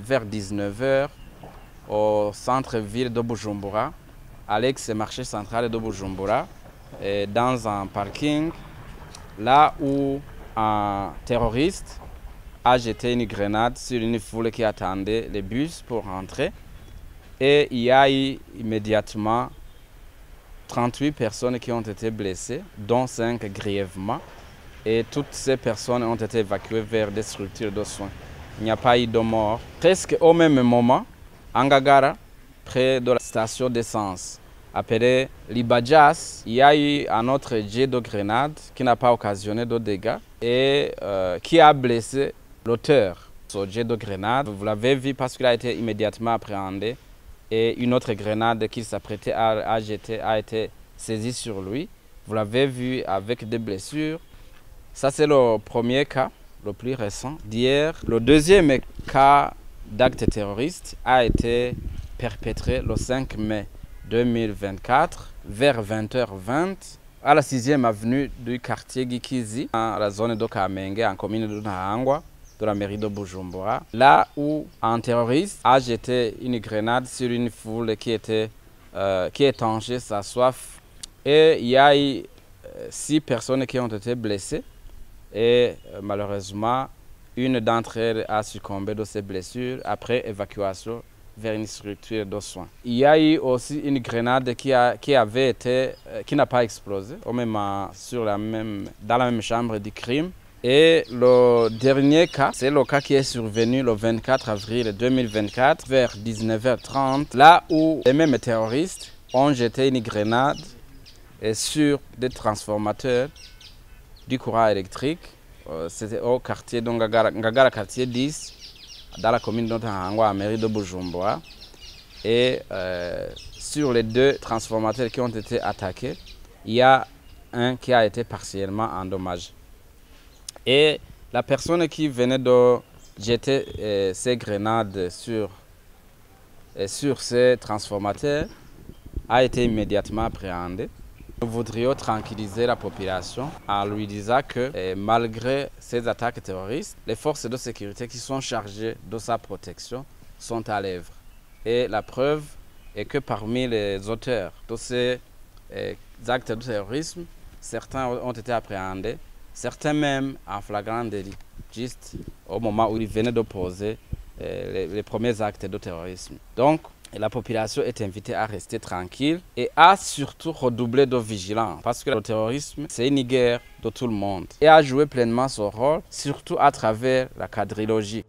vers 19 h au centre-ville de Bujumbura, à l'ex-marché central de Bujumbura, dans un parking, là où un terroriste a jeté une grenade sur une foule qui attendait les bus pour rentrer. Et il y a eu immédiatement 38 personnes qui ont été blessées, dont 5 grièvement. Et toutes ces personnes ont été évacuées vers des structures de soins. Il n'y a pas eu de mort. Presque au même moment, à Ngagara, près de la station d'essence appelée Libadjas, il y a eu un autre jet de grenade qui n'a pas occasionné de dégâts et qui a blessé l'auteur. Ce jet de grenade, vous l'avez vu parce qu'il a été immédiatement appréhendé et une autre grenade qu'il s'apprêtait à jeter a été saisie sur lui. Vous l'avez vu avec des blessures. Ça, c'est le premier cas, le plus récent d'hier. Le deuxième cas d'acte terroriste a été perpétré le 5 mai 2024 vers 20h20 à la 6e avenue du quartier Gikizi, dans la zone de Kamenge, en commune de Nahangwa, de la mairie de Bujumbura, là où un terroriste a jeté une grenade sur une foule qui étanchait sa soif. Et il y a eu 6 personnes qui ont été blessées. Et malheureusement, une d'entre elles a succombé de ses blessures après évacuation vers une structure de soins. Il y a eu aussi une grenade qui n'a pas explosé, dans la même chambre du crime. Et le dernier cas, c'est le cas qui est survenu le 24 avril 2024 vers 19h30, là où les mêmes terroristes ont jeté une grenade sur des transformateurs du courant électrique. C'était au quartier de Ngagara, quartier 10, dans la commune de Nahangwa, à la mairie de Bujumbura. Et sur les 2 transformateurs qui ont été attaqués, il y a un qui a été partiellement endommagé. Et la personne qui venait de jeter ces grenades sur ces transformateurs a été immédiatement appréhendée. Nous voudrions tranquilliser la population en lui disant que malgré ces attaques terroristes, les forces de sécurité qui sont chargées de sa protection sont à l'œuvre. Et la preuve est que parmi les auteurs de ces actes de terrorisme, certains ont été appréhendés, certains même en flagrant délit, juste au moment où ils venaient de poser les premiers actes de terrorisme. Donc, la population est invitée à rester tranquille et à surtout redoubler de vigilance parce que le terrorisme, c'est une guerre de tout le monde et à jouer pleinement son rôle, surtout à travers la quadrilogie.